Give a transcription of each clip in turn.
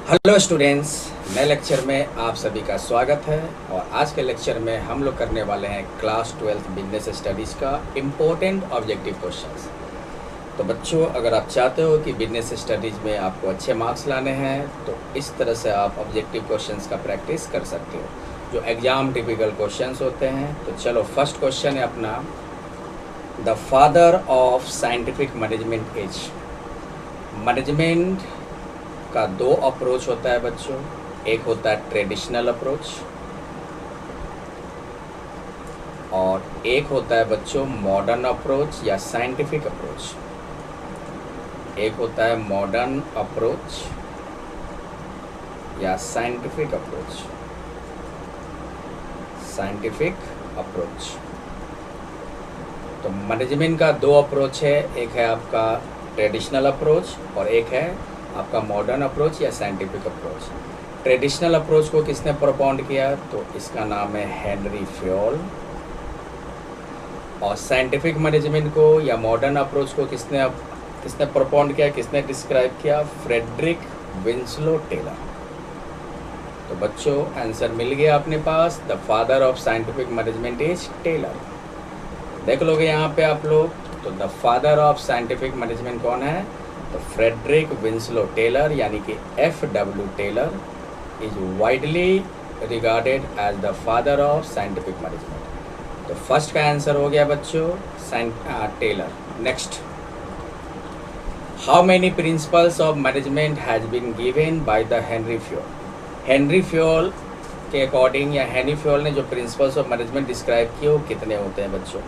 Hello students, नए lecture में आप सभी का स्वागत है। और आज के लेक्चर में हम लोग करने वाले हैं क्लास 12 बिजनेस स्टडीज़ का इम्पोर्टेंट ऑब्जेक्टिव क्वेश्चंस। तो बच्चों, अगर आप चाहते हो कि बिजनेस स्टडीज़ में आपको अच्छे मार्क्स लाने हैं तो इस तरह से आप ऑब्जेक्टिव क्वेश्चंस का प्रैक्टिस कर सकते हो, जो एग्ज़ाम टिपिकल क्वेश्चंस होते हैं। तो चलो, फर्स्ट क्वेश्चन है अपना, the father of scientific management is. Management का दो अप्रोच होता है बच्चों, एक होता है ट्रेडिशनल अप्रोच और एक होता है बच्चों मॉडर्न अप्रोच या साइंटिफिक अप्रोच। एक होता है मॉडर्न अप्रोच या साइंटिफिक अप्रोच। साइंटिफिक अप्रोच, तो मैनेजमेंट का दो अप्रोच है, एक है आपका ट्रेडिशनल अप्रोच और एक है आपका मॉडर्न अप्रोच या साइंटिफिक अप्रोच। ट्रेडिशनल अप्रोच को किसने प्रोपाउंड किया? तो इसका नाम है हेनरी फ्योल। और साइंटिफिक मैनेजमेंट को या मॉडर्न अप्रोच को किसने प्रोपाउंड किया, किसने डिस्क्राइब किया? Frederick Winslow Taylor. तो बच्चों, आंसर मिल गया अपने पास। The father of scientific management is Taylor. देख लोगे यहाँ पे आप लोग, तो the father of scientific management कौन है? तो फ्रेडरिक विंसलो टेलर, यानी कि FW Taylor is widely regarded as the father of scientific management. तो फर्स्ट का आंसर हो गया बच्चों Taylor. Next, how many principles of management has been given by the Henry Fayol. Henry Fayol के according या Henry Fayol ने जो principles of management describe किए वो कितने होते हैं बच्चों?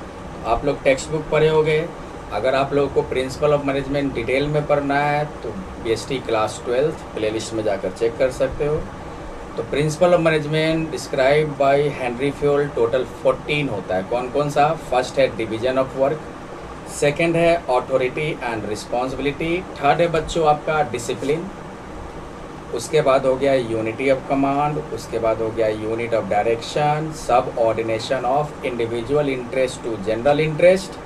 आप लोग टेक्स्ट बुक पढ़े होंगे। अगर आप लोगों को प्रिंसिपल ऑफ मैनेजमेंट डिटेल में पढ़ना है तो BST क्लास 12 प्लेलिस्ट में जाकर चेक कर सकते हो। तो principal of management describe by Henry Fayol total 14 होता है। कौन कौन सा? फर्स्ट है डिवीजन ऑफ वर्क, सेकंड है अथॉरिटी एंड रिस्पॉन्सिबिलिटी, थर्ड है बच्चों आपका डिसिप्लिन, उसके बाद हो गया यूनिटी ऑफ कमांड, उसके बाद हो गया unit of direction, subordination of individual interest to general interest,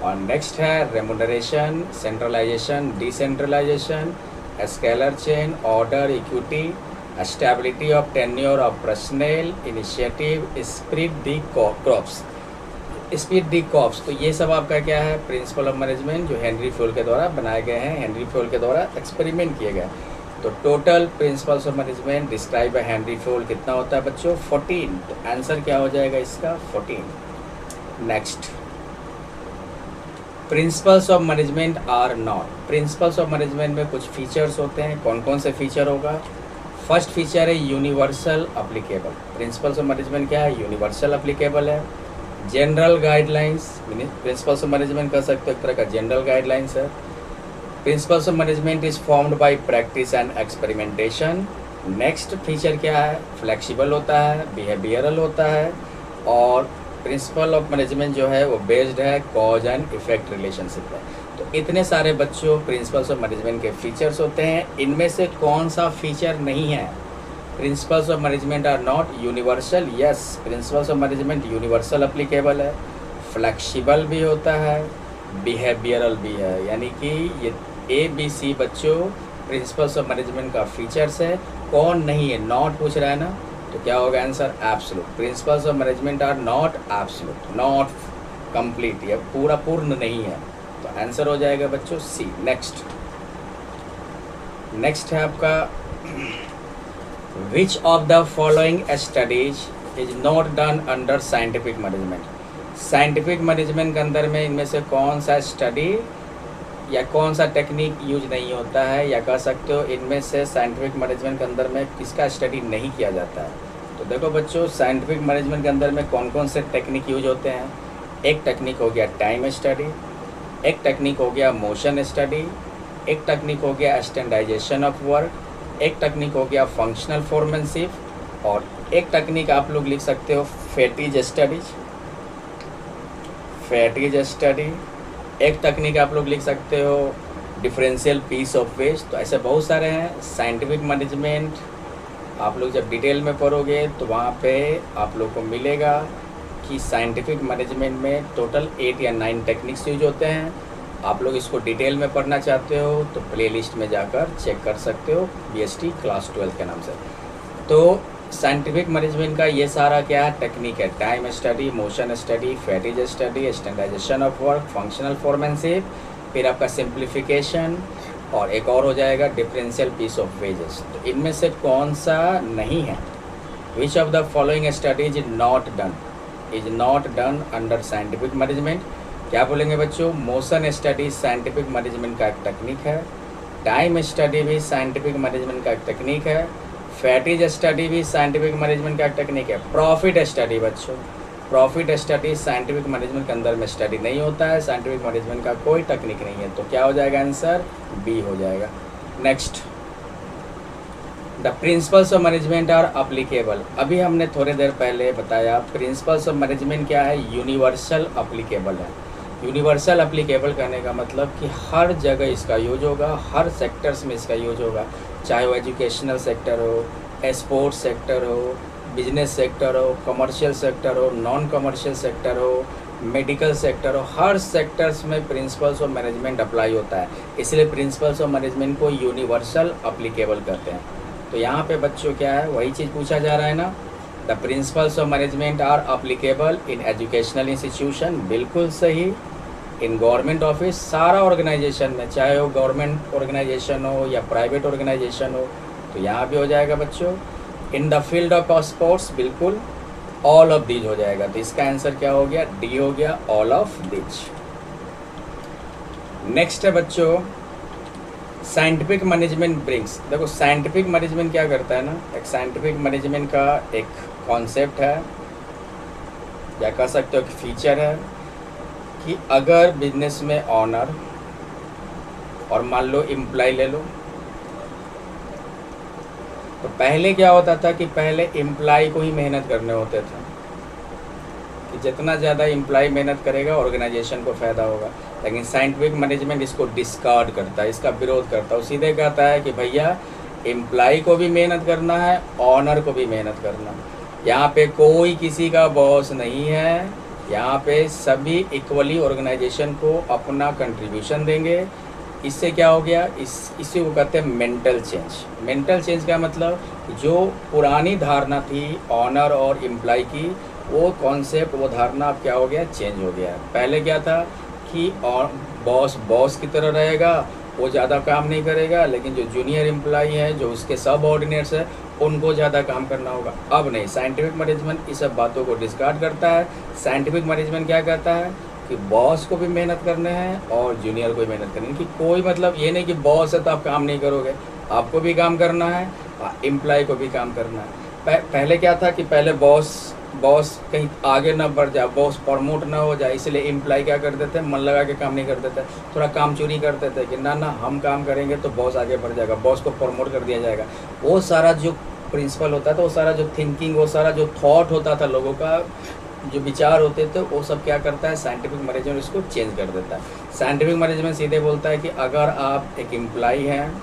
और नेक्स्ट है remuneration, centralisation, decentralisation, scalar chain, order, equity, stability of tenure of personal, initiative, esprit de corps. Esprit de corps, तो ये सब आपका क्या है? Principle of management जो Henri Fayol के द्वारा बनाए गए हैं, हेनरी फ्योल के द्वारा एक्सपेरिमेंट किए गए। तो total principles of management describe by Henry Fayol कितना होता है बच्चों? 14। तो आंसर क्या हो जाएगा इसका? 14। Next, principles of management are not. Principles of management में कुछ फीचर्स होते हैं। कौन कौन से फीचर होगा? फर्स्ट फीचर है universal applicable. Principles of management क्या है? यूनिवर्सल अप्लीकेबल है। General guidelines, principles of management कर सकते हो एक तरह का जनरल गाइडलाइंस है। Principles of management is formed by practice and experimentation. Next feature क्या है? फ्लेक्सिबल होता है, बिहेवियरल होता है, और प्रिंसिपल ऑफ मैनेजमेंट जो है वो बेस्ड है कॉज एंड इफेक्ट रिलेशनशिप पर। तो इतने सारे बच्चों प्रिंसिपल्स ऑफ मैनेजमेंट के फीचर्स होते हैं। इनमें से कौन सा फीचर नहीं है? Principles of management are not universal. Yes, principles of management universal applicable है, फ्लेक्सिबल भी होता है, बिहेवियरल भी है। यानी कि ये ABC बच्चों प्रिंसिपल्स ऑफ मैनेजमेंट का फीचर्स है। कौन नहीं है? नॉट पूछ रहा है ना, तो क्या होगा answer? Absolute. Principles of management are not absolute, not complete, ये पूरा पूर्ण नहीं है। तो आंसर हो जाएगा बच्चों C। नेक्स्ट है आपका, विच of the following studies is not done under scientific management. Scientific management के अंदर में इनमें से कौन सा स्टडी या कौन सा टेक्निक यूज नहीं होता है, या कह सकते हो इनमें से साइंटिफिक मैनेजमेंट के अंदर में किसका स्टडी नहीं किया जाता है? तो देखो बच्चों, साइंटिफिक मैनेजमेंट के अंदर में कौन कौन से टेक्निक यूज होते हैं? एक टेक्निक हो गया टाइम स्टडी, एक टेक्निक हो गया मोशन स्टडी, एक टेक्निक हो गया स्टैंडर्डाइजेशन ऑफ वर्क, एक टेक्निक हो गया फंक्शनल फोरमैनशिप, और एक टेक्निक आप लोग लिख सकते हो फैटीज स्टडी। एक टेक्निक आप लोग लिख सकते हो डिफरेंशियल पीस ऑफ वेस्ट। तो ऐसे बहुत सारे हैं। साइंटिफिक मैनेजमेंट आप लोग जब डिटेल में पढ़ोगे तो वहाँ पे आप लोग को मिलेगा कि साइंटिफिक मैनेजमेंट में टोटल 8 या 9 टेक्निक्स यूज होते हैं। आप लोग इसको डिटेल में पढ़ना चाहते हो तो प्लेलिस्ट में जाकर चेक कर सकते हो, BST क्लास 12 के नाम से। तो साइंटिफिक मैनेजमेंट का ये सारा क्या है, टेक्निक है, time study, motion study, fatigue study, standardisation of work, functional foremanship, फिर आपका सिंप्लीफिकेशन, और एक और हो जाएगा डिफरेंशियल पीस ऑफ वेजेस। तो इनमें से कौन सा नहीं है, which of the following studies is not done under scientific management. क्या बोलेंगे बच्चों, मोशन स्टडी साइंटिफिक मैनेजमेंट का एक टेक्निक है, टाइम स्टडी भी साइंटिफिक मैनेजमेंट का एक टेक्निक है, फैटिज स्टडी भी साइंटिफिक मैनेजमेंट का एक टेक्निक है, प्रॉफिट स्टडी बच्चों, प्रॉफिट स्टडी साइंटिफिक मैनेजमेंट के अंदर में स्टडी नहीं होता है, साइंटिफिक मैनेजमेंट का कोई टेक्निक नहीं है। तो क्या हो जाएगा आंसर, बी हो जाएगा। Next, the principles of management are applicable. अभी हमने थोड़ी देर पहले बताया प्रिंसिपल्स ऑफ मैनेजमेंट क्या है, यूनिवर्सल अप्लीकेबल है। यूनिवर्सल अप्लीकेबल करने का मतलब कि हर जगह इसका यूज होगा, हर सेक्टर्स में इसका यूज होगा, चाहे वो एजुकेशनल सेक्टर हो, स्पोर्ट्स सेक्टर हो, बिजनेस सेक्टर हो, कमर्शियल सेक्टर हो, नॉन कमर्शियल सेक्टर हो, मेडिकल सेक्टर हो, हर सेक्टर्स में प्रिंसिपल्स ऑफ मैनेजमेंट अप्लाई होता है। इसलिए प्रिंसिपल्स ऑफ मैनेजमेंट को यूनिवर्सल अप्लीकेबल करते हैं। तो यहाँ पे बच्चों क्या है, वही चीज़ पूछा जा रहा है ना, the principles of management are applicable in educational institution, बिल्कुल सही। इन गवर्नमेंट ऑफिस, सारा ऑर्गेनाइजेशन में, चाहे वो गवर्नमेंट ऑर्गेनाइजेशन हो या प्राइवेट ऑर्गेनाइजेशन हो, तो यहाँ भी हो जाएगा बच्चों। In the field of sports, बिल्कुल ऑल ऑफ दीज हो जाएगा। तो इसका आंसर क्या हो गया, डी हो गया, ऑल ऑफ दीज। नेक्स्ट है बच्चों साइंटिफिक मैनेजमेंट ब्रिंग्स। देखो साइंटिफिक मैनेजमेंट क्या करता है ना, एक साइंटिफिक मैनेजमेंट का एक कॉन्सेप्ट है या कह सकते हो कि फीचर है कि अगर बिजनेस में ऑनर और मान लो एम्प्लॉय ले लो, तो पहले क्या होता था कि पहले एम्प्लॉय को ही मेहनत करने होते थे कि जितना ज़्यादा एम्प्लॉय मेहनत करेगा ऑर्गेनाइजेशन को फ़ायदा होगा। लेकिन साइंटिफिक मैनेजमेंट इसको डिस्कार्ड करता है, इसका विरोध करता है। वो सीधे कहता है कि भैया एम्प्लॉय को भी मेहनत करना है, ऑनर को भी मेहनत करना है। यहाँ पे कोई किसी का बॉस नहीं है, यहाँ पे सभी इक्वली ऑर्गेनाइजेशन को अपना कंट्रीब्यूशन देंगे। इससे क्या हो गया, इसी को कहते हैं मेंटल चेंज। मेंटल चेंज का मतलब जो पुरानी धारणा थी ऑनर और एम्प्लॉय की, वो कॉन्सेप्ट, वो धारणा अब क्या हो गया, चेंज हो गया। पहले क्या था कि बॉस की तरह रहेगा, वो ज़्यादा काम नहीं करेगा, लेकिन जो जूनियर एम्प्लॉय है, जो उसके सब ऑर्डिनेट्स है, उनको ज़्यादा काम करना होगा। अब नहीं, साइंटिफिक मैनेजमेंट इस सब बातों को डिस्कार्ड करता है। साइंटिफिक मैनेजमेंट क्या कहता है कि बॉस को भी मेहनत करने हैं और जूनियर को भी मेहनत करनी है। कि कोई मतलब ये नहीं कि बॉस है तो आप काम नहीं करोगे, आपको भी काम करना है, एम्प्लॉय को भी काम करना है। पहले क्या था कि पहले बॉस कहीं आगे ना बढ़ जाए, बॉस प्रमोट ना हो जाए, इसलिए एम्प्लॉय क्या करते थे, मन लगा के काम नहीं करते थे, थोड़ा काम चोरी करते थे कि ना हम काम करेंगे तो बॉस आगे बढ़ जाएगा, बॉस को प्रमोट कर दिया जाएगा। वो सारा जो प्रिंसिपल होता था, वो सारा जो थिंकिंग, वो सारा जो थॉट होता था, लोगों का जो विचार होते थे, वो सब क्या करता है साइंटिफिक मैनेजमेंट इसको चेंज कर देता है। साइंटिफिक मैनेजमेंट सीधे बोलता है कि अगर आप एक एम्प्लॉय हैं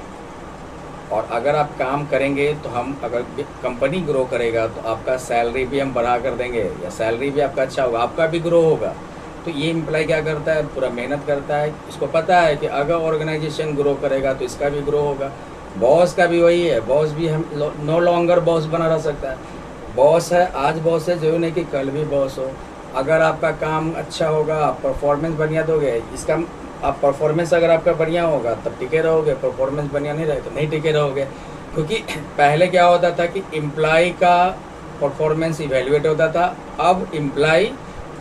और अगर आप काम करेंगे तो हम, अगर कंपनी ग्रो करेगा तो आपका सैलरी भी हम बढ़ा कर देंगे, या सैलरी भी आपका अच्छा होगा, आपका भी ग्रो होगा। तो ये एम्प्लॉय क्या करता है, पूरा मेहनत करता है, इसको पता है कि अगर ऑर्गेनाइजेशन ग्रो करेगा तो इसका भी ग्रो होगा। बॉस का भी वही है, बॉस भी हम नो लॉन्गर बॉस बना रह सकता है। बॉस है, आज बॉस है, जो नहीं कि कल भी बॉस हो। अगर आपका काम अच्छा होगा, आप परफॉर्मेंस बढ़िया दोगे, इसका आप परफॉर्मेंस अगर आपका बढ़िया होगा तब टिके रहोगे, परफॉर्मेंस बढ़िया नहीं रहे तो नहीं टिके रहोगे। क्योंकि पहले क्या होता था कि एम्प्लॉय का परफॉर्मेंस इवेल्युएट होता था, अब एम्प्लॉय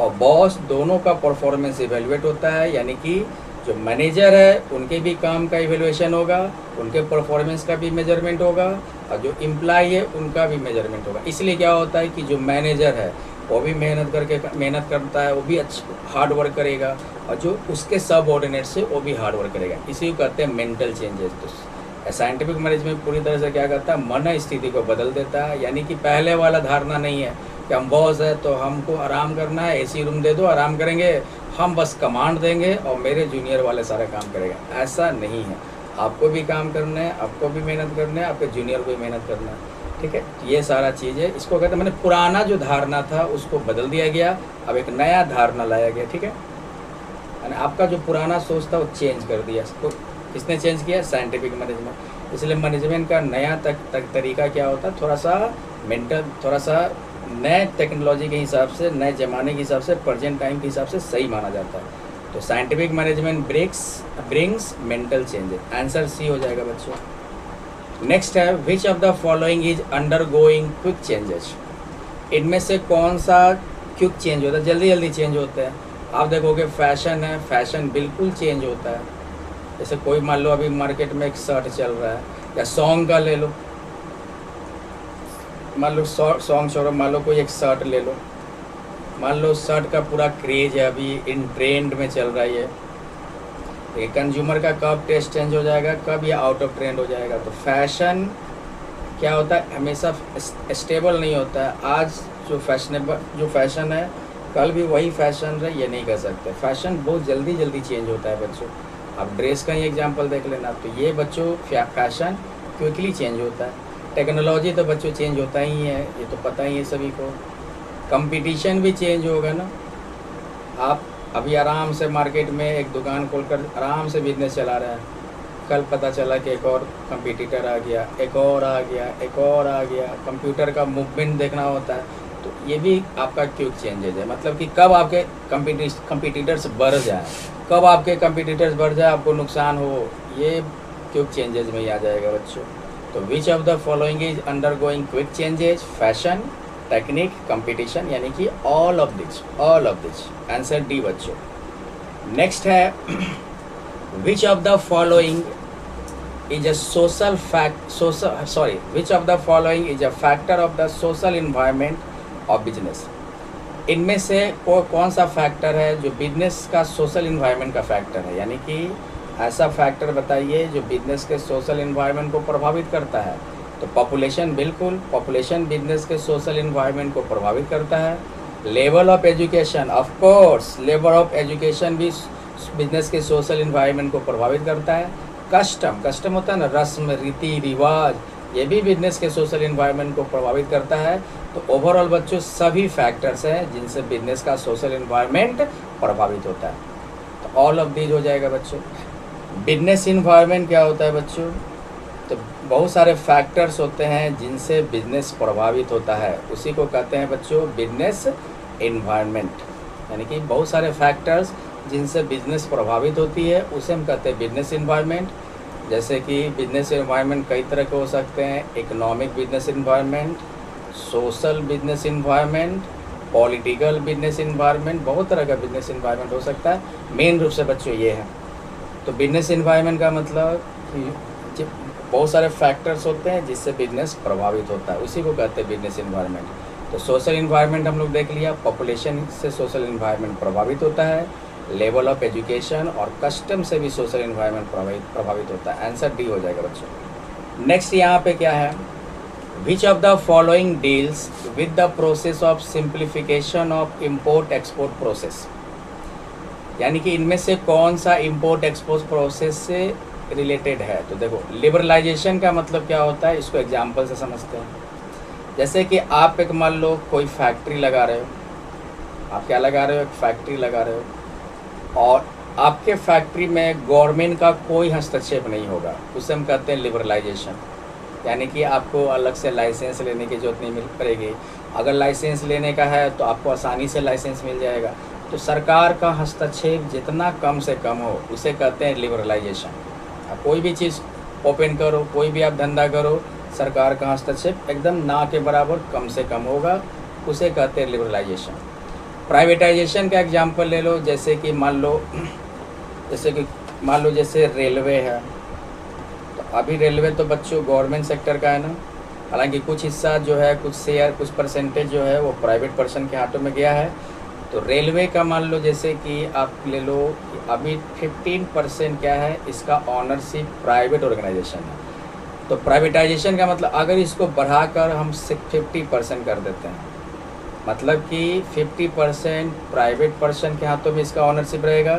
और बॉस दोनों का परफॉर्मेंस इवेल्युएट होता है। यानी कि जो मैनेजर है उनके भी काम का इवेल्युएशन होगा, उनके परफॉर्मेंस का भी मेजरमेंट होगा, और जो एम्प्लॉय है उनका भी मेजरमेंट होगा। इसलिए क्या होता है कि जो मैनेजर है वो भी मेहनत करता है, वो भी हार्ड वर्क करेगा, और जो उसके सब ऑर्डिनेट्स है वो भी हार्ड वर्क करेगा। इसी को कहते हैं मेंटल चेंजेस। तो साइंटिफिक मैनेजमेंट पूरी तरह से क्या करता है, मन स्थिति को बदल देता है। यानी कि पहले वाला धारणा नहीं है कि हम बॉस है तो हमको आराम करना है, एसी रूम दे दो आराम करेंगे, हम बस कमांड देंगे और मेरे जूनियर वाले सारा काम करेगा। ऐसा नहीं है, आपको भी काम करना है, आपको भी मेहनत करना है, आपके जूनियर को भी मेहनत करना है। ठीक है, ये सारा चीज़ है। इसको कहते हैं मैंने पुराना जो धारणा था उसको बदल दिया गया, अब एक नया धारणा लाया गया। ठीक है, यानी आपका जो पुराना सोच था वो चेंज कर दिया। तो किसने चेंज किया? Scientific management. इसलिए मैनेजमेंट का नया तरीका क्या होता है, थोड़ा सा मेंटल, थोड़ा सा नए टेक्नोलॉजी के हिसाब से, नए ज़माने के हिसाब से, प्रेजेंट टाइम के हिसाब से सही माना जाता है। तो scientific management brings mental changes. Answer C हो जाएगा बच्चों। नेक्स्ट है, which of the following is undergoing quick changes. इनमें से कौन सा क्विक चेंज होता है, जल्दी जल्दी चेंज होता है? आप देखोगे फैशन है, फैशन बिल्कुल चेंज होता है। जैसे कोई मान लो अभी मार्केट में एक शर्ट चल रहा है, या सॉन्ग का ले लो, मान लो सॉन्ग छोड़ो, मान लो कोई एक शर्ट ले लो, मान लो शर्ट का पूरा क्रेज है, अभी इन ट्रेंड में चल रहा है ये कंज्यूमर का कब टेस्ट चेंज हो जाएगा, कब ये आउट ऑफ ट्रेंड हो जाएगा। तो फैशन क्या होता है, हमेशा स्टेबल नहीं होता है। आज जो फैशन है कल भी वही फैशन रहे, ये नहीं कर सकते। फैशन बहुत जल्दी जल्दी चेंज होता है बच्चों। आप ड्रेस का ही एग्जांपल देख लेना, तो ये बच्चों फैशन क्विकली चेंज होता है। टेक्नोलॉजी तो बच्चों चेंज होता ही है, ये तो पता ही है सभी को। कंपटीशन भी चेंज होगा ना। आप अभी आराम से मार्केट में एक दुकान खोलकर आराम से बिजनेस चला रहे हैं, कल पता चला कि एक और कंपटीटर आ गया, एक और आ गया, एक और आ गया। कंप्यूटर का मूवमेंट देखना होता है, तो ये भी आपका क्विक चेंजेज है। मतलब कि कब आपके कंपटीटर्स बढ़ जाए, कब आपके कंपटीटर्स बढ़ जाए, आपको नुकसान हो, ये क्विक चेंजेज में ही आ जाएगा बच्चों। तो विच of the following is undergoing quick changes? Fashion, technique, competition, यानी कि all of this. Answer D बच्चों। नेक्स्ट है, which of the following is a which of the following is a factor of the social environment of business. इनमें से कौन सा factor है जो बिजनेस का सोशल इन्वायरमेंट का फैक्टर है? यानी कि ऐसा फैक्टर बताइए जो बिजनेस के सोशल इन्वायरमेंट को प्रभावित करता है। तो पॉपुलेशन, बिल्कुल, पॉपुलेशन बिजनेस के सोशल इन्वायरमेंट को प्रभावित करता है। Level of education, of course level of education भी बिजनेस के सोशल इन्वायरमेंट को प्रभावित करता है। कस्टम होता है ना, रस्म, रीति रिवाज, ये भी बिजनेस के सोशल इन्वायरमेंट को प्रभावित करता है। तो ओवरऑल बच्चों सभी फैक्टर्स हैं जिनसे बिजनेस का सोशल इन्वायरमेंट प्रभावित होता है। तो ऑल ऑफ दीज हो जाएगा बच्चों। बिजनेस इन्वायरमेंट क्या होता है बच्चों? तो बहुत सारे फैक्टर्स होते हैं जिनसे बिजनेस प्रभावित होता है, उसी को कहते हैं बच्चों बिजनेस इन्वायरमेंट। यानी कि बहुत सारे फैक्टर्स जिनसे बिजनेस प्रभावित होती है, उसे हम कहते हैं बिजनेस इन्वायरमेंट। जैसे कि बिजनेस इन्वायरमेंट कई तरह के हो सकते हैं, economic business environment, social business environment, political business environment, बहुत तरह का बिजनेस इन्वायरमेंट हो सकता है। मेन रूप से बच्चों ये है। तो बिजनेस इन्वायरमेंट का मतलब कि बहुत सारे फैक्टर्स होते हैं जिससे बिजनेस प्रभावित होता है, उसी को कहते हैं बिजनेस इन्वायरमेंट। तो सोशल इन्वायरमेंट हम लोग देख लिया, पॉपुलेशन से सोशल इन्वायरमेंट प्रभावित होता है। लेवल ऑफ एजुकेशन और कस्टम से भी सोशल इन्वायरमेंट प्रभावित होता है। आंसर डी हो जाएगा बच्चों। नेक्स्ट यहाँ पे क्या है, which of the following deals with the process of simplification of import export process. यानी कि इनमें से कौन सा इम्पोर्ट एक्सपोर्ट प्रोसेस से रिलेटेड है? तो देखो, लिबरलाइजेशन का मतलब क्या होता है, इसको एग्जाम्पल से समझते हैं। जैसे कि आप एक मान लो कोई फैक्ट्री लगा रहे हो, आप क्या लगा रहे हो, एक फैक्ट्री लगा रहे हो, और आपके फैक्ट्री में गवर्नमेंट का कोई हस्तक्षेप नहीं होगा, उसे हम कहते हैं लिबरलाइजेशन। यानी कि आपको अलग से लाइसेंस लेने की जरूरत नहीं मिल पड़ेगी। अगर लाइसेंस लेने का है तो आपको आसानी से लाइसेंस मिल जाएगा। तो सरकार का हस्तक्षेप जितना कम से कम हो, उसे कहते हैं लिबरलाइजेशन। आप कोई भी चीज़ ओपन करो, कोई भी आप धंधा करो, सरकार का हस्तक्षेप एकदम ना के बराबर कम से कम होगा, उसे कहते हैं लिबरलाइजेशन। प्राइवेटाइजेशन का एग्जांपल ले लो, जैसे कि मान लो जैसे रेलवे है। तो अभी रेलवे तो बच्चों गवर्नमेंट सेक्टर का है ना, हालांकि कुछ हिस्सा जो है, कुछ शेयर, कुछ परसेंटेज जो है वो प्राइवेट पर्सन के हाथों में गया है। तो रेलवे का मान लो जैसे कि आप ले लो कि अभी 15% क्या है, इसका ऑनरशिप प्राइवेट ऑर्गेनाइजेशन है। तो प्राइवेटाइजेशन का मतलब अगर इसको बढ़ाकर हम 50% कर देते हैं, मतलब कि 50% प्राइवेट पर्सन के हाथों में इसका ऑनरशिप रहेगा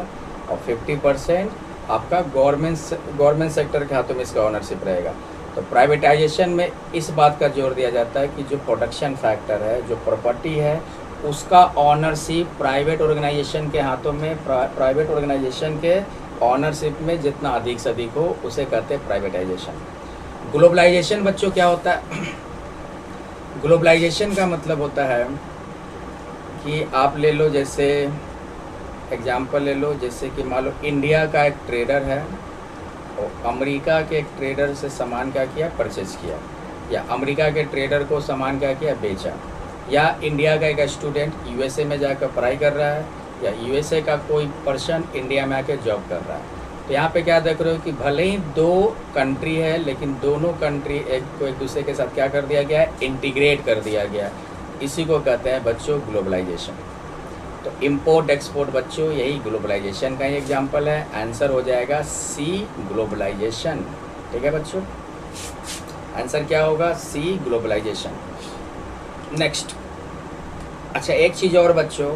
और 50% आपका गवर्नमेंट सेक्टर के हाथों में इसका ऑनरशिप रहेगा। तो प्राइवेटाइजेशन में इस बात का जोर दिया जाता है कि जो प्रोडक्शन फैक्टर है, जो प्रॉपर्टी है, उसका ऑनरशिप प्राइवेट ऑर्गेनाइजेशन के हाथों में, प्राइवेट ऑर्गेनाइजेशन के ऑनरशिप में जितना अधिक से अधिक हो उसे कहते हैं प्राइवेटाइजेशन। ग्लोबलाइजेशन बच्चों क्या होता है? ग्लोबलाइजेशन का मतलब होता है कि आप ले लो, जैसे एग्जांपल ले लो, जैसे कि मान लो इंडिया का एक ट्रेडर है और अमेरिका के एक ट्रेडर से सामान क्या किया, परचेज किया, या अमेरिका के ट्रेडर को सामान क्या किया, बेचा, या इंडिया का एक स्टूडेंट यूएसए में जाकर पढ़ाई कर रहा है, या यूएसए का कोई पर्सन इंडिया में आके जॉब कर रहा है। तो यहाँ पे क्या देख रहे हो कि भले ही दो कंट्री है लेकिन दोनों कंट्री एक दूसरे के साथ क्या कर दिया गया है, इंटीग्रेट कर दिया गया। इसी को कहते हैं बच्चों ग्लोबलाइजेशन। तो इंपोर्ट एक्सपोर्ट बच्चों यही ग्लोबलाइजेशन का ही एग्जाम्पल है। आंसर हो जाएगा सी, ग्लोबलाइजेशन। ठीक है बच्चों, आंसर क्या होगा, सी, ग्लोबलाइजेशन। नेक्स्ट, अच्छा एक चीज़ और बच्चों,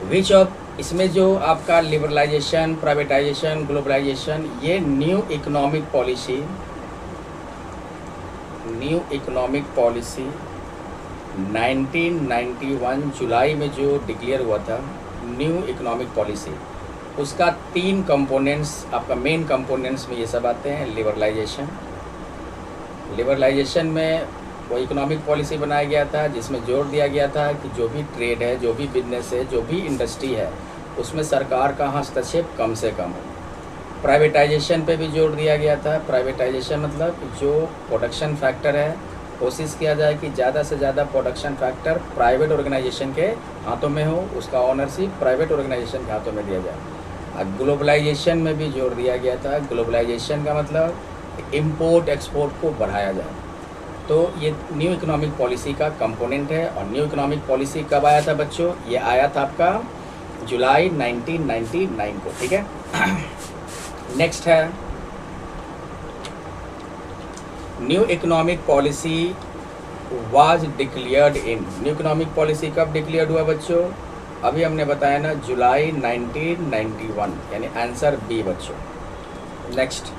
विच ऑफ, इसमें जो आपका लिबरलाइजेशन, प्राइवेटाइजेशन, ग्लोबलाइजेशन, ये न्यू इकोनॉमिक पॉलिसी 1991 जुलाई में जो डिक्लेयर हुआ था, न्यू इकोनॉमिक पॉलिसी, उसका 3 कंपोनेंट्स, आपका मेन कंपोनेंट्स में ये सब आते हैं। लिबरलाइजेशन में वो इकोनॉमिक पॉलिसी बनाया गया था जिसमें जोर दिया गया था कि जो भी ट्रेड है, जो भी बिजनेस है, जो भी इंडस्ट्री है, उसमें सरकार का हस्तक्षेप कम से कम हो। प्राइवेटाइजेशन पे भी जोर दिया गया था। प्राइवेटाइजेशन मतलब जो प्रोडक्शन फैक्टर है, कोशिश किया जाए कि ज़्यादा से ज़्यादा प्रोडक्शन फैक्टर प्राइवेट ऑर्गेनाइजेशन के हाथों में हो, उसका ऑनरशिप प्राइवेट ऑर्गेनाइजेशन के हाथों में दिया जाए। अब ग्लोबलाइजेशन में भी जोर दिया गया था। ग्लोबलाइजेशन का मतलब इंपोर्ट एक्सपोर्ट को बढ़ाया जाए। तो ये न्यू इकोनॉमिक पॉलिसी का कंपोनेंट है। और न्यू इकोनॉमिक पॉलिसी कब आया था बच्चों? ये आया था आपका जुलाई 1999 को। ठीक है, नेक्स्ट है new economic policy was declared in. New economic policy कब डिक्लेयर्ड हुआ बच्चों? अभी हमने बताया ना, जुलाई 1991, यानी आंसर बी बच्चों। Next,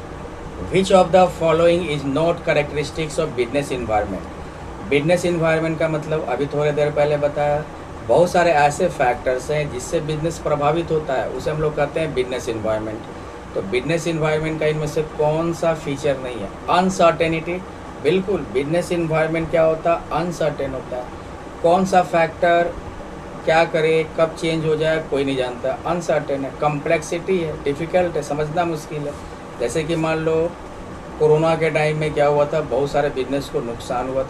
which of the following is not characteristics of business environment. Business environment का मतलब अभी थोड़ी देर पहले बताया, बहुत सारे ऐसे फैक्टर्स हैं जिससे बिजनेस प्रभावित होता है, उसे हम लोग कहते हैं बिजनेस इन्वायरमेंट। तो बिजनेस इन्वायरमेंट का इनमें से कौन सा फीचर नहीं है? अनसर्टेनिटी। बिल्कुल, बिजनेस इन्वायरमेंट क्या होता है? अनसर्टेन होता है। कौन सा फैक्टर क्या करे, कब चेंज हो जाए, कोई नहीं जानता, अनसर्टेन है। कम्प्लेक्सिटी है, डिफ़िकल्ट है, समझना मुश्किल है। जैसे कि मान लो कोरोना के टाइम में क्या हुआ था, बहुत सारे बिजनेस को नुकसान हुआ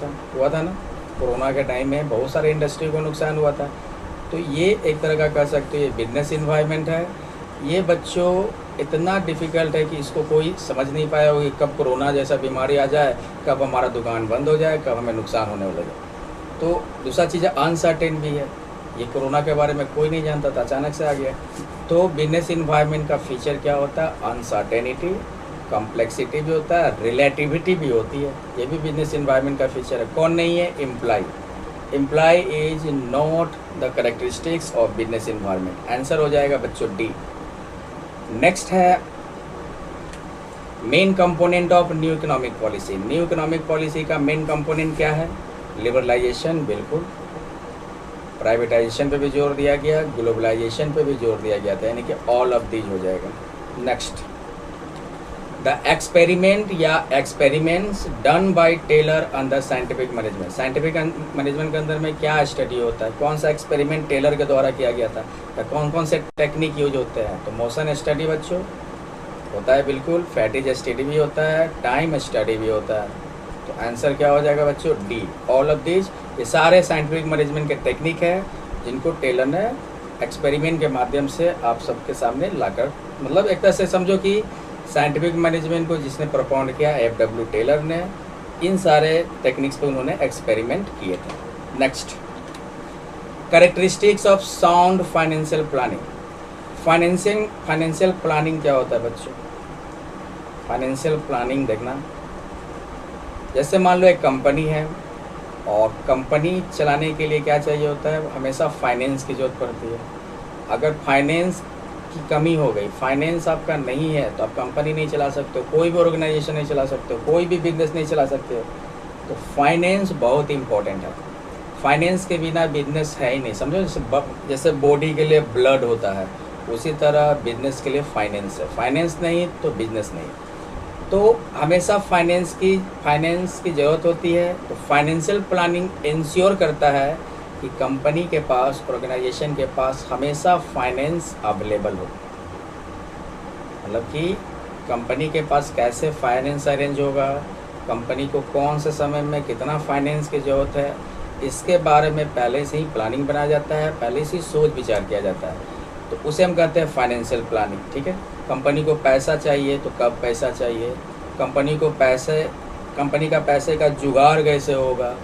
था ना। कोरोना के टाइम में बहुत सारे इंडस्ट्री को नुकसान हुआ था। तो ये एक तरह का कह सकते हो ये बिजनेस इन्वायरमेंट है। ये बच्चों इतना डिफ़िकल्ट है कि इसको कोई समझ नहीं पाया हो कि कब कोरोना जैसा बीमारी आ जाए, कब हमारा दुकान बंद हो जाए, कब हमें नुकसान होने लगे। तो दूसरा चीज़ अनसर्टेन भी है। ये कोरोना के बारे में कोई नहीं जानता था, अचानक से आ गया। तो बिजनेस इन्वायरमेंट का फीचर क्या होता है? अनसर्टेनिटी, कॉम्प्लेक्सिटी भी होता है, रिलेटिविटी भी होती है। ये भी बिजनेस इन्वायरमेंट का फीचर है। कौन नहीं है? Employ. Employ is not the characteristics of business environment. Answer हो जाएगा बच्चों डी। नेक्स्ट है main component of new economic policy. New economic policy का मेन कंपोनेंट क्या है? लिबरलाइजेशन, बिल्कुल। प्राइवेटाइजेशन पे भी जोर दिया गया, ग्लोबलाइजेशन पे भी जोर दिया गया था, यानी कि ऑल ऑफ दीज हो जाएगा। नेक्स्ट, द एक्सपेरिमेंट या experiments done by Taylor under scientific management. Scientific management के अंदर में क्या स्टडी होता है? कौन सा एक्सपेरिमेंट टेलर के द्वारा किया गया था? या कौन कौन से टेक्निक यूज होते हैं? तो मोशन स्टडी बच्चों होता है, बिल्कुल। फैटिज स्टडी भी होता है, टाइम स्टडी भी होता है। तो आंसर क्या हो जाएगा बच्चों? D, all of these. ये सारे साइंटिफिक मैनेजमेंट के टेक्निक है जिनको टेलर ने एक्सपेरिमेंट के माध्यम से आप सबके सामने लाकर, मतलब एक तरह से समझो कि साइंटिफिक मैनेजमेंट को जिसने परफॉर्म किया, FW टेलर ने, इन सारे टेक्निक्स पर उन्होंने एक्सपेरिमेंट किए थे। Next, characteristics of sound financial planning. Financial planning क्या होता है बच्चों? फाइनेंशियल प्लानिंग देखना, जैसे मान लो एक कंपनी है और कंपनी चलाने के लिए क्या चाहिए होता है? हमेशा फाइनेंस की ज़रूरत पड़ती है। अगर फाइनेंस की कमी हो गई, फाइनेंस आपका नहीं है, तो आप कंपनी नहीं चला सकते हो, कोई भी ऑर्गेनाइजेशन नहीं चला सकते हो, कोई भी बिजनेस नहीं चला सकते हो। तो फाइनेंस बहुत इंपॉर्टेंट है। फाइनेंस के बिना बिजनेस है ही नहीं, समझो। जैसे बॉडी के लिए ब्लड होता है, उसी तरह बिजनेस के लिए फाइनेंस है। फाइनेंस नहीं तो बिजनेस नहीं। तो हमेशा फाइनेंस की ज़रूरत होती है। तो फाइनेंशियल प्लानिंग इंश्योर करता है कि कंपनी के पास, ऑर्गेनाइजेशन के पास हमेशा फाइनेंस अवेलेबल हो। मतलब कि कंपनी के पास कैसे फाइनेंस अरेंज होगा, कंपनी को कौन से समय में कितना फाइनेंस की ज़रूरत है, इसके बारे में पहले से ही प्लानिंग बनाया जाता है, पहले से ही सोच विचार किया जाता है। तो उसे हम कहते हैं फाइनेंशियल प्लानिंग। ठीक है, कंपनी को पैसा चाहिए तो कब पैसा चाहिए, कंपनी का पैसे का जुगाड़ कैसे होगा,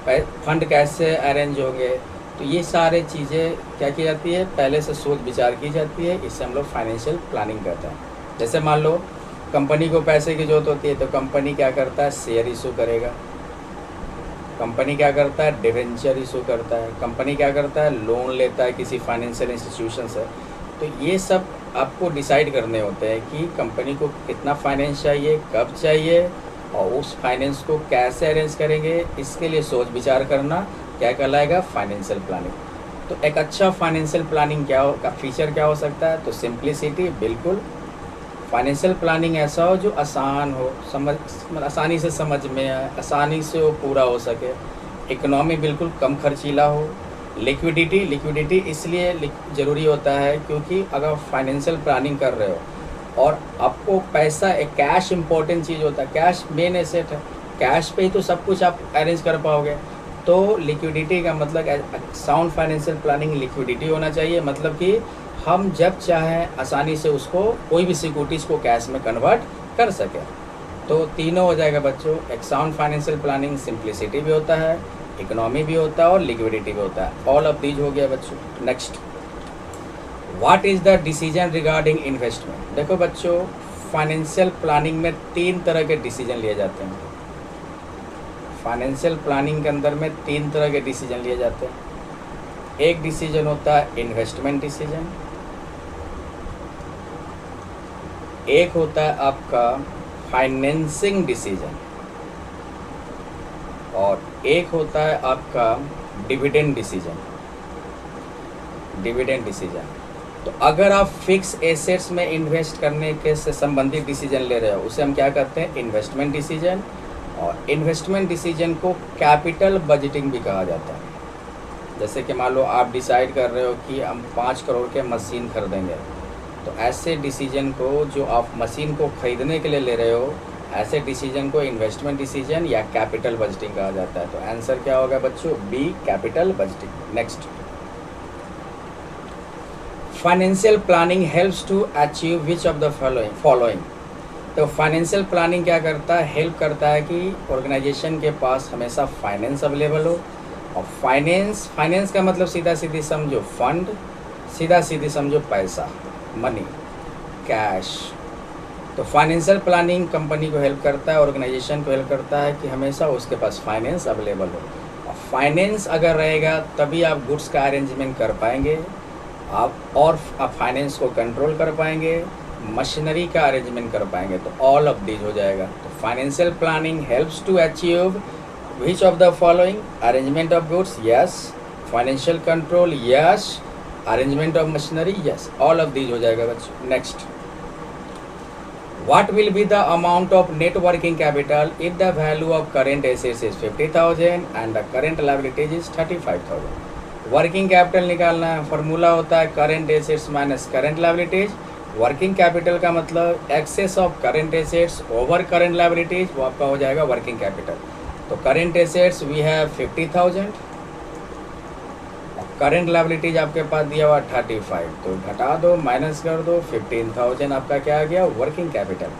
फंड कैसे अरेंज होंगे, तो ये सारे चीज़ें क्या की जाती है, पहले से सोच विचार की जाती है। इससे हम लोग फाइनेंशियल प्लानिंग करते हैं। जैसे मान लो कंपनी को पैसे की ज़रूरत होती है, तो कंपनी क्या करता है, शेयर इशू करेगा। कंपनी क्या करता है, डिवेंचर इशू करता है। कंपनी क्या करता है, लोन लेता है किसी फाइनेंशियल इंस्टीट्यूशन से। तो ये सब आपको डिसाइड करने होते हैं कि कंपनी को कितना फाइनेंस चाहिए, कब चाहिए, और उस फाइनेंस को कैसे अरेंज करेंगे, इसके लिए सोच विचार करना क्या कहलाएगा, फाइनेंशियल प्लानिंग। तो एक अच्छा फाइनेंशियल प्लानिंग का फीचर क्या हो सकता है, तो सिंप्लिसिटी। बिल्कुल फाइनेंशियल प्लानिंग ऐसा हो जो आसान हो, आसानी से समझ में आए, आसानी से वो पूरा हो सके। इकोनॉमी बिल्कुल कम खर्चीला हो। लिक्विडिटी इसलिए ज़रूरी होता है क्योंकि अगर फाइनेंशियल प्लानिंग कर रहे हो और आपको पैसा, एक कैश इंपॉर्टेंट चीज़ होता है, कैश मेन एसेट है, कैश पे ही तो सब कुछ आप अरेंज कर पाओगे। तो लिक्विडिटी का मतलब, साउंड फाइनेंशियल प्लानिंग लिक्विडिटी होना चाहिए, मतलब कि हम जब चाहें आसानी से उसको, कोई भी सिक्योरिटीज़ को कैश में कन्वर्ट कर सके। तो तीनों हो जाएगा बच्चों। एक साउंड फाइनेंशियल प्लानिंग सिंप्लिसिटी भी होता है, इकोनॉमी भी होता है और लिक्विडिटी भी होता है। ऑल ऑफ दीज हो गया बच्चों। Next, what is the decision regarding investment. देखो बच्चों, फाइनेंशियल प्लानिंग में 3 तरह के डिसीजन लिए जाते हैं। फाइनेंशियल प्लानिंग के अंदर में 3 तरह के डिसीजन लिए जाते हैं। एक डिसीजन होता है इन्वेस्टमेंट डिसीजन, एक होता है आपका फाइनेंसिंग डिसीजन, और एक होता है आपका डिविडेंड डिसीजन। तो अगर आप फिक्स एसेट्स में इन्वेस्ट करने के से संबंधित डिसीजन ले रहे हो, उसे हम क्या कहते हैं, इन्वेस्टमेंट डिसीजन। और इन्वेस्टमेंट डिसीजन को कैपिटल बजटिंग भी कहा जाता है। जैसे कि मान लो आप डिसाइड कर रहे हो कि हम 5 करोड़ के मशीन खरीदेंगे, तो ऐसे डिसीजन को, जो आप मशीन को खरीदने के लिए ले रहे हो, ऐसे डिसीजन को इन्वेस्टमेंट डिसीजन या कैपिटल बजटिंग कहा जाता है। तो आंसर क्या होगा बच्चों, B, capital budgeting. Next, financial planning helps to achieve which of the following. तो फाइनेंशियल प्लानिंग क्या करता है, हेल्प करता है कि ऑर्गेनाइजेशन के पास हमेशा फाइनेंस अवेलेबल हो। और फाइनेंस का मतलब सीधा सीधी समझो फंड, सीधा सीधी समझो पैसा, मनी, कैश। तो फाइनेंशियल प्लानिंग कंपनी को हेल्प करता है, ऑर्गेनाइजेशन को हेल्प करता है कि हमेशा उसके पास फाइनेंस अवेलेबल हो। और फाइनेंस अगर रहेगा तभी आप गुड्स का अरेंजमेंट कर पाएंगे आप फाइनेंस को कंट्रोल कर पाएंगे, मशीनरी का अरेंजमेंट कर पाएंगे। तो ऑल ऑफ दीज हो जाएगा। तो financial planning helps to achieve which of the following, arrangement of goods, yes, financial control, yes, arrangement of machinery, yes, all of these हो जाएगा बच्चों। Next, what will be the amount of net working capital if the value of current assets is 50,000 and the current liabilities is 35,000। Working capital निकालना है, formula होता है current assets minus current liabilities. Working capital का मतलब excess of current assets over current liabilities, वो आपका हो जाएगा वर्किंग कैपिटल। तो current assets we have 50,000, current liabilities आपके पास दिया हुआ 35, तो घटा दो, माइनस कर दो, 15,000 आपका क्या आ गया, वर्किंग कैपिटल।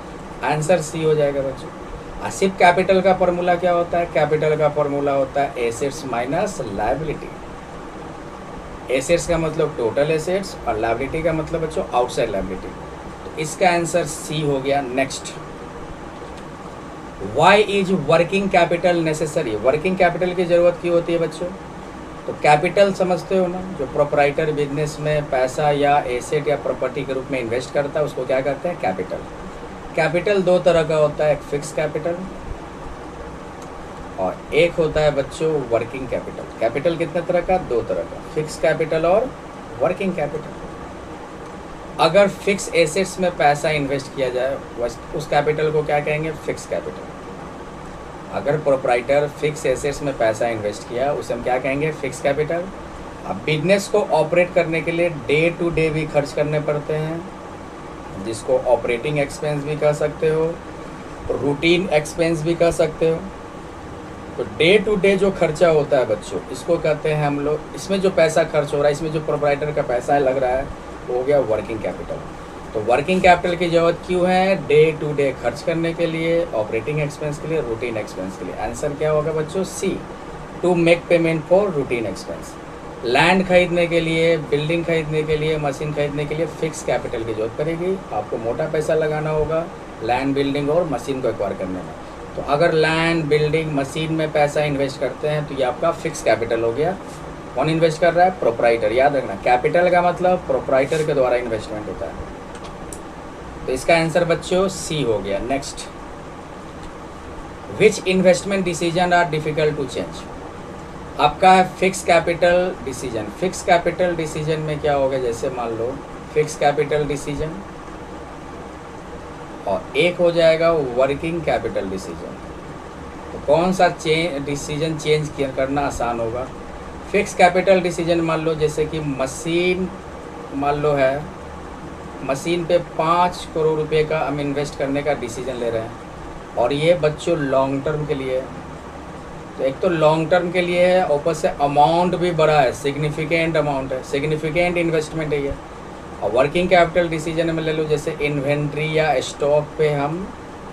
आंसर सी हो जाएगा बच्चों। सिर्फ कैपिटल का फॉर्मूला क्या होता है, कैपिटल का फॉर्मूला होता है एसेट्स माइनस लायबिलिटी। एसेट्स का मतलब टोटल एसेट्स और लायबिलिटी का मतलब बच्चों आउटसाइड लायबिलिटी। तो इसका आंसर सी हो गया। Next, why is working capital necessary. Working capital की जरूरत क्यों होती है बच्चों? तो कैपिटल समझते हो ना, जो प्रोपराइटर बिजनेस में पैसा या एसेट या प्रॉपर्टी के रूप में इन्वेस्ट करता है उसको क्या कहते हैं, कैपिटल। कैपिटल दो तरह का होता है, एक फिक्स कैपिटल और एक होता है बच्चों वर्किंग कैपिटल। कैपिटल कितने तरह का? 2 तरह का, फिक्स कैपिटल और वर्किंग कैपिटल। अगर फिक्स एसेट्स में पैसा इन्वेस्ट किया जाए उस कैपिटल को क्या कहेंगे? Fix capital. अगर प्रोप्राइटर फिक्स एसेट्स में पैसा इन्वेस्ट किया उसे हम क्या कहेंगे? Fix capital. अब बिजनेस को ऑपरेट करने के लिए डे टू डे भी खर्च करने पड़ते हैं, जिसको ऑपरेटिंग एक्सपेंस भी कह सकते हो, रूटीन एक्सपेंस भी कह सकते हो। तो डे टू डे जो खर्चा होता है बच्चों, इसको कहते हैं हम लोग, इसमें जो पैसा खर्च हो रहा है, इसमें जो प्रोप्राइटर का पैसा लग रहा है, वो हो गया वर्किंग कैपिटल। तो वर्किंग कैपिटल की ज़रूरत क्यों है? डे टू डे खर्च करने के लिए, ऑपरेटिंग एक्सपेंस के लिए, रूटीन एक्सपेंस के लिए। आंसर क्या होगा बच्चों? C, to make payment for routine expense. Land खरीदने के लिए, बिल्डिंग खरीदने के लिए, मशीन खरीदने के लिए फिक्स कैपिटल की जरूरत पड़ेगी। आपको मोटा पैसा लगाना होगा लैंड, बिल्डिंग और मशीन को एक्वायर करने में। तो अगर लैंड, बिल्डिंग, मशीन में पैसा इन्वेस्ट करते हैं तो ये आपका फिक्स कैपिटल हो गया। कौन इन्वेस्ट कर रहा है? प्रोप्राइटर। याद रखना, कैपिटल का मतलब प्रोप्राइटर के द्वारा इन्वेस्टमेंट होता है। तो इसका आंसर बच्चों सी हो गया। Next, which investment decision are difficult to change? आपका है fix capital decision. Fix capital decision में क्या होगा? जैसे मान लो फिक्स कैपिटल डिसीजन, और एक हो जाएगा वर्किंग कैपिटल डिसीजन। तो कौन सा डिसीजन चेंज करना आसान होगा? फिक्स कैपिटल डिसीजन मान लो जैसे कि मशीन मान लो है, मशीन पे 5 करोड़ रुपए का हम इन्वेस्ट करने का डिसीजन ले रहे हैं, और ये बच्चों लॉन्ग टर्म के लिए है। तो एक तो लॉन्ग टर्म के लिए है, ऊपर से अमाउंट भी बड़ा है, सिग्निफिकेंट अमाउंट है, सिग्निफिकेंट इन्वेस्टमेंट है ये। और वर्किंग कैपिटल डिसीजन में ले लो जैसे इन्वेंट्री या स्टॉक पे हम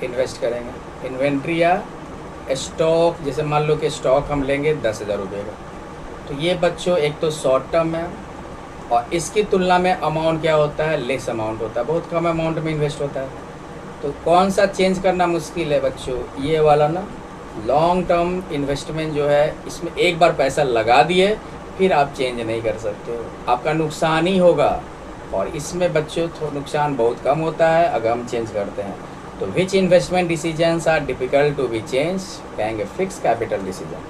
इन्वेस्ट करेंगे। इन्वेंट्री या स्टॉक, जैसे मान लो कि स्टॉक हम लेंगे 10,000 रुपये का, तो ये बच्चों एक तो शॉर्ट टर्म है, और इसकी तुलना में अमाउंट क्या होता है? लेस अमाउंट होता है, बहुत कम अमाउंट में इन्वेस्ट होता है। तो कौन सा चेंज करना मुश्किल है बच्चों? ये वाला ना, लॉन्ग टर्म इन्वेस्टमेंट जो है, इसमें एक बार पैसा लगा दिए फिर आप चेंज नहीं कर सकते हो, आपका नुकसान ही होगा। और इसमें बच्चों नुकसान बहुत कम होता है अगर हम चेंज करते हैं। तो which investment decisions are difficult to be change? कहेंगे fix capital decision.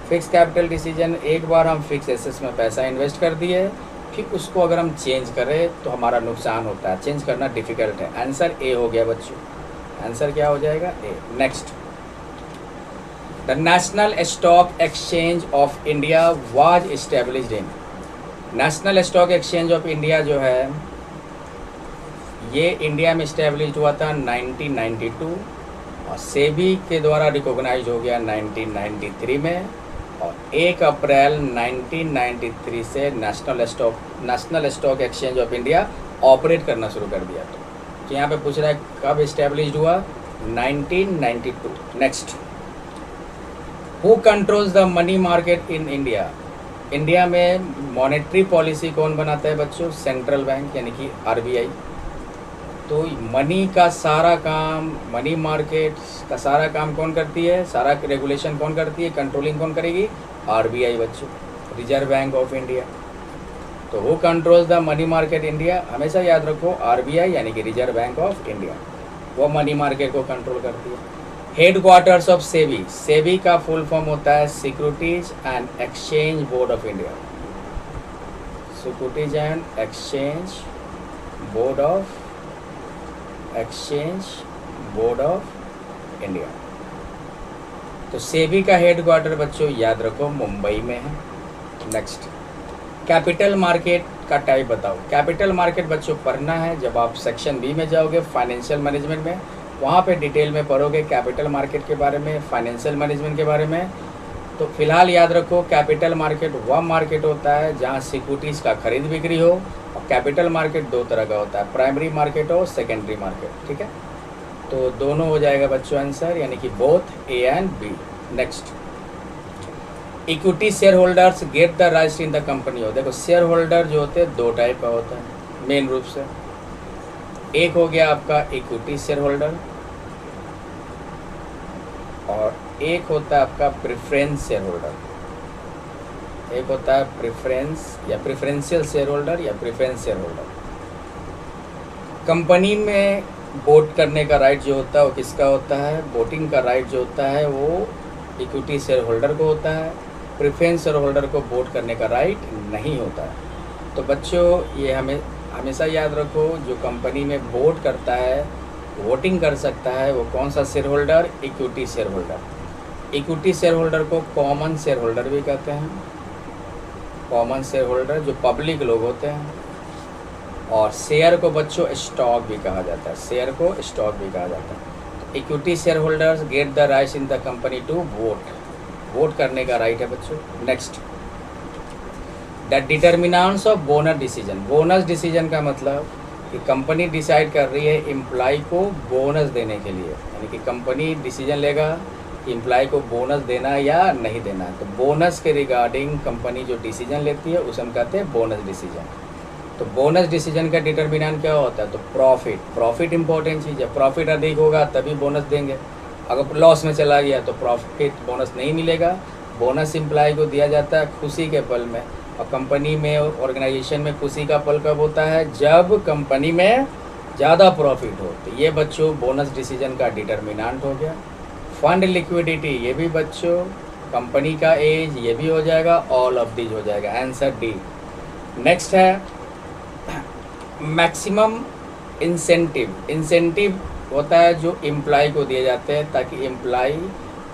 Fix capital decision, एक बार हम फिक्स एसेट्स में पैसा इन्वेस्ट कर दिए, फिर उसको अगर हम चेंज करें तो हमारा नुकसान होता है, चेंज करना डिफिकल्ट है। आंसर ए हो गया बच्चों। आंसर क्या हो जाएगा? A. Next, the national stock exchange of India was established in. National stock exchange of India जो है ये इंडिया में इस्टेब्लिश हुआ था 1992, और सेबी के द्वारा रिकॉग्नाइज हो गया 1993 में, और 1 अप्रैल 1993 से national stock exchange of India operate करना शुरू कर दिया। तो यहाँ पे पूछ रहा है कब इस्टेब्लिश हुआ? 1992। Next, who controls the money market in India? India में मॉनेटरी पॉलिसी कौन बनाता है बच्चों? सेंट्रल बैंक यानी कि आरबीआई। तो मनी का सारा काम, मनी मार्केट का सारा काम कौन करती है? सारा रेगुलेशन कौन करती है? कंट्रोलिंग कौन करेगी? आरबीआई बच्चों, रिजर्व बैंक ऑफ इंडिया। तो who controls the money market India? हमेशा याद रखो आरबीआई यानी कि रिजर्व बैंक ऑफ इंडिया, वो मनी मार्केट को कंट्रोल करती है। Head quarters of SEBI, SEBI का फुल फॉर्म होता है securities and exchange board of India. Securities and exchange board of India. तो सेबी का हेड क्वार्टर बच्चों याद रखो मुंबई में है। नेक्स्ट, कैपिटल मार्केट का टाइप बताओ। कैपिटल मार्केट बच्चों पढ़ना है, जब आप सेक्शन बी में जाओगे फाइनेंशियल मैनेजमेंट में, वहाँ पे डिटेल में पढ़ोगे कैपिटल मार्केट के बारे में, फाइनेंशियल मैनेजमेंट के बारे में। तो फिलहाल याद रखो कैपिटल मार्केट वह मार्केट होता है जहाँ सिक्योरिटीज़ का खरीद बिक्री हो, और कैपिटल मार्केट 2 तरह का होता है, प्राइमरी मार्केट और सेकेंडरी मार्केट। ठीक है, तो दोनों हो जाएगा बच्चों आंसर, यानी कि both A and B. Next, equity share holders get the rights in the company हो। देखो शेयर होल्डर जो होते हैं 2 टाइप का होता है मेन रूप से। एक हो गया आपका इक्विटी शेयर होल्डर, और एक होता है आपका प्रेफरेंस शेयर होल्डर। एक होता है प्रेफरेंस या प्रेफरेंशियल शेयर होल्डर या प्रेफरेंस शेयर होल्डर। कंपनी में वोट करने का राइट जो होता है वो किसका होता है? वोटिंग का राइट जो होता है वो इक्विटी शेयर होल्डर को होता है, प्रेफरेंस शेयर होल्डर को वोट करने का राइट नहीं होता है। तो बच्चों ये हमें हमेशा याद रखो, जो कंपनी में वोट करता है, वोटिंग कर सकता है, वो कौन सा share holder? Equity share holder. Equity share holder को कॉमन शेयर होल्डर भी कहते हैं। कॉमन शेयर होल्डर जो पब्लिक लोग होते हैं। और शेयर को बच्चों स्टॉक भी कहा जाता है, शेयर को स्टॉक भी कहा जाता है। Equity share holders get the right in the company to vote, vote करने का राइट है बच्चों। Next, the determinants of bonus decision. Bonus decision का मतलब कि कंपनी डिसाइड कर रही है एम्प्लॉय को बोनस देने के लिए, यानी कि कंपनी डिसीजन लेगा कि एम्प्लॉय को बोनस देना या नहीं देना है। तो बोनस के रिगार्डिंग कंपनी जो डिसीजन लेती है उसे हम कहते हैं बोनस डिसीजन। तो बोनस डिसीजन का डिटर्मिनेंट क्या होता है? तो प्रॉफिट। प्रॉफिट इंपॉर्टेंट चीज़ है, प्रॉफिट अधिक होगा तभी बोनस देंगे। अगर लॉस में चला गया तो प्रॉफिट बोनस नहीं मिलेगा। बोनस एम्प्लॉय को दिया जाता है खुशी के पल में, और कंपनी में और ऑर्गेनाइजेशन में खुशी का पल कब होता है? जब कंपनी में ज़्यादा प्रॉफिट हो। तो ये बच्चों बोनस डिसीजन का डिटर्मिनेंट हो गया। फंड लिक्विडिटी, ये भी बच्चों कंपनी का एज, ये भी हो जाएगा, ऑल ऑफ दीज हो जाएगा। Answer D. नेक्स्ट है मैक्सिमम इंसेंटिव। इंसेंटिव होता है जो एम्प्लॉय को दिए जाते हैं ताकि एम्प्लॉय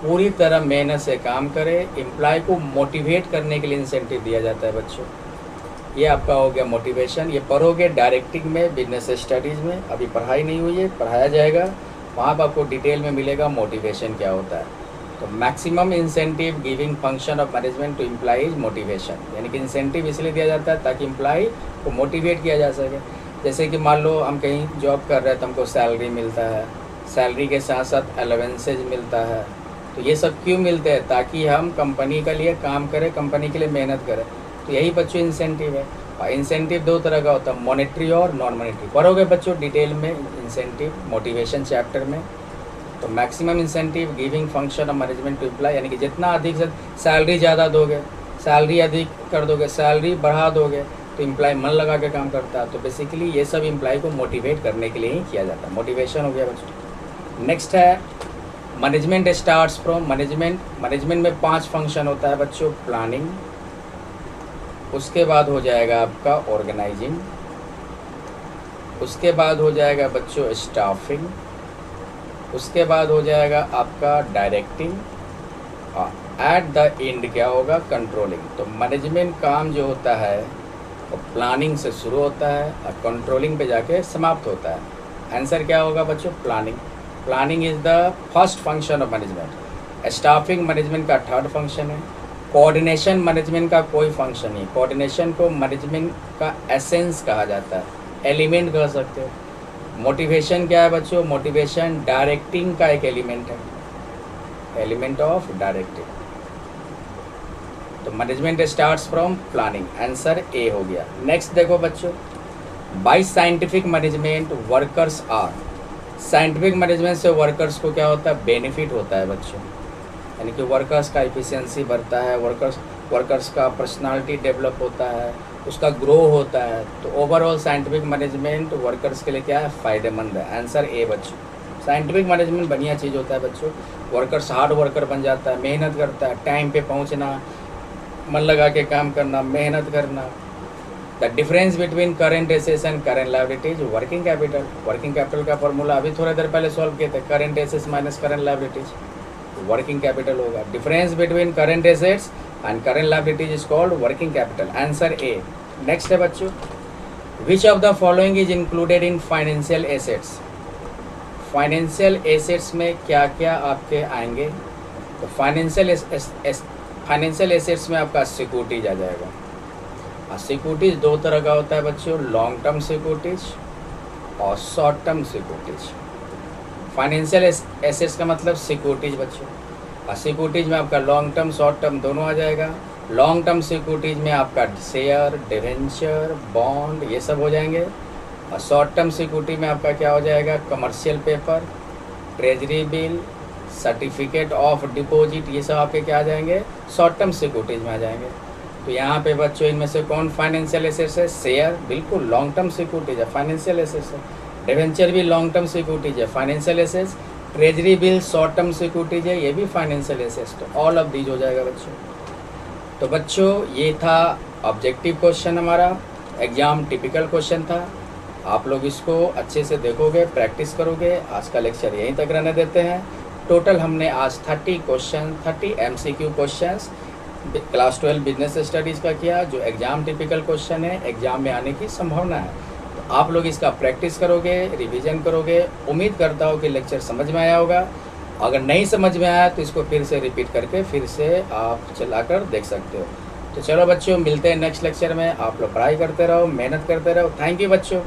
पूरी तरह मेहनत से काम करे। एम्प्लॉय को मोटिवेट करने के लिए इंसेंटिव दिया जाता है बच्चों। ये आपका हो गया मोटिवेशन। ये पढ़ोगे डायरेक्टिंग में, बिजनेस स्टडीज़ में, अभी पढ़ाई नहीं हुई है, पढ़ाया जाएगा, वहाँ पर आपको डिटेल में मिलेगा मोटिवेशन क्या होता है। तो maximum incentive giving function of management to employees motivation, यानी कि इंसेंटिव इसलिए दिया जाता है ताकि एम्प्लॉय को मोटिवेट किया जा सके। जैसे कि मान लो हम कहीं जॉब कर रहे हैं तो हमको सैलरी मिलता है, सैलरी के साथ साथ अलावेंसेज मिलता है। तो ये सब क्यों मिलते हैं? ताकि हम कंपनी के लिए काम करें, कंपनी के लिए मेहनत करें। तो यही बच्चों इंसेंटिव है। और इंसेंटिव दो तरह का होता है, मॉनेटरी और नॉन मॉनेटरी। पढ़ोगे बच्चों डिटेल में इंसेंटिव मोटिवेशन चैप्टर में। तो maximum incentive giving function of management to employ, यानी कि जितना अधिक से सैलरी ज़्यादा दोगे, सैलरी अधिक कर दोगे, सैलरी बढ़ा दोगे तो एम्प्लॉय मन लगा के काम करता है। तो बेसिकली ये सब एम्प्लॉय को मोटिवेट करने के लिए ही किया जाता है। मोटिवेशन हो गया बच्चों। नेक्स्ट है मैनेजमेंट स्टार्ट्स फ्रॉम। मैनेजमेंट में 5 फंक्शन होता है बच्चों। प्लानिंग, उसके बाद हो जाएगा आपका ऑर्गेनाइजिंग, उसके बाद हो जाएगा बच्चों स्टाफिंग, उसके बाद हो जाएगा आपका डायरेक्टिंग, और एट द एंड क्या होगा? कंट्रोलिंग। तो मैनेजमेंट काम जो होता है वो प्लानिंग से शुरू होता है और कंट्रोलिंग पे जाके समाप्त होता है। आंसर क्या होगा बच्चों? Planning. Planning is the first function of management. Staffing management का थर्ड फंक्शन है। कोऑर्डिनेशन मैनेजमेंट का कोई फंक्शन नहीं। कोऑर्डिनेशन को मैनेजमेंट का एसेंस कहा जाता है, एलिमेंट कह सकते हो। मोटिवेशन क्या है बच्चों? मोटिवेशन डायरेक्टिंग का एक एलिमेंट है, एलिमेंट ऑफ डायरेक्टिंग। तो management starts from planning. Answer A हो गया। नेक्स्ट देखो बच्चों, by scientific management workers are. Scientific management से वर्कर्स को क्या होता है? बेनिफिट होता है बच्चों, यानी कि वर्कर्स का एफिशिएंसी बढ़ता है, वर्कर्स का पर्सनालिटी डेवलप होता है, उसका ग्रो होता है। तो ओवरऑल साइंटिफिक मैनेजमेंट वर्कर्स के लिए क्या है? फ़ायदेमंद है। आंसर ए बच्चों। साइंटिफिक मैनेजमेंट बढ़िया चीज़ होता है बच्चों। वर्कर्स हार्ड वर्कर बन जाता है, मेहनत करता है, टाइम पे पहुंचना, मन लगा के काम करना, मेहनत करना। The difference between current assets and current liabilities, working capital. Working capital का फॉर्मूला अभी थोड़ी देर पहले सॉल्व किए थे, current assets minus current liabilities, working capital होगा। Difference between current assets and current liabilities is called working capital. Answer A. Next है बच्चों, which of the following is included in financial assets. Financial assets में क्या क्या आपके आएंगे? तो financial assets में आपका सिक्योरिटीज आ जाएगा। और सिक्योरिटीज दो तरह का होता है बच्चों, लॉन्ग टर्म सिक्योरिटीज और short term securities. Financial assets का मतलब सिक्योरिटीज बच्चों, और सिक्योरिटीज में आपका लॉन्ग टर्म शॉर्ट टर्म दोनों आ जाएगा। लॉन्ग टर्म सिक्योरिटीज में आपका शेयर, डिवेंचर, बॉन्ड ये सब हो जाएंगे। और शॉर्ट टर्म सिक्योरिटी में आपका क्या हो जाएगा? Commercial paper, treasury bill, certificate of deposit, ये सब आपके क्या आ जाएंगे? शॉर्ट टर्म सिक्योरिटीज में आ जाएंगे। तो यहाँ पे बच्चों इनमें से कौन फाइनेंशियल एसेट्स है? शेयर बिल्कुल लॉन्ग टर्म सिक्योरिटीज है, फाइनेंशियल एसेट्स है। डिवेंचर भी लॉन्ग टर्म सिक्योरिटीज है, financial assets. Treasury bill, short term securities है, ये भी फाइनेंशियल एसेट्स, तो ऑल ऑफ दीज हो जाएगा बच्चों। तो बच्चों ये था ऑब्जेक्टिव क्वेश्चन हमारा, एग्जाम टिपिकल क्वेश्चन था। आप लोग इसको अच्छे से देखोगे, प्रैक्टिस करोगे। आज का लेक्चर यहीं तक रहने देते हैं। टोटल हमने आज 30 question, 30 MCQ questions class 12 business studies का किया, जो एग्ज़ाम टिपिकल क्वेश्चन है, एग्ज़ाम में आने की संभावना है। तो आप लोग इसका प्रैक्टिस करोगे, रिवीजन करोगे। उम्मीद करता हूँ कि लेक्चर समझ में आया होगा। अगर नहीं समझ में आया तो इसको फिर से रिपीट करके फिर से आप चलाकर देख सकते हो। तो चलो बच्चों, मिलते हैं नेक्स्ट लेक्चर में। आप लोग पढ़ाई करते रहो, मेहनत करते रहो। थैंक यू बच्चों।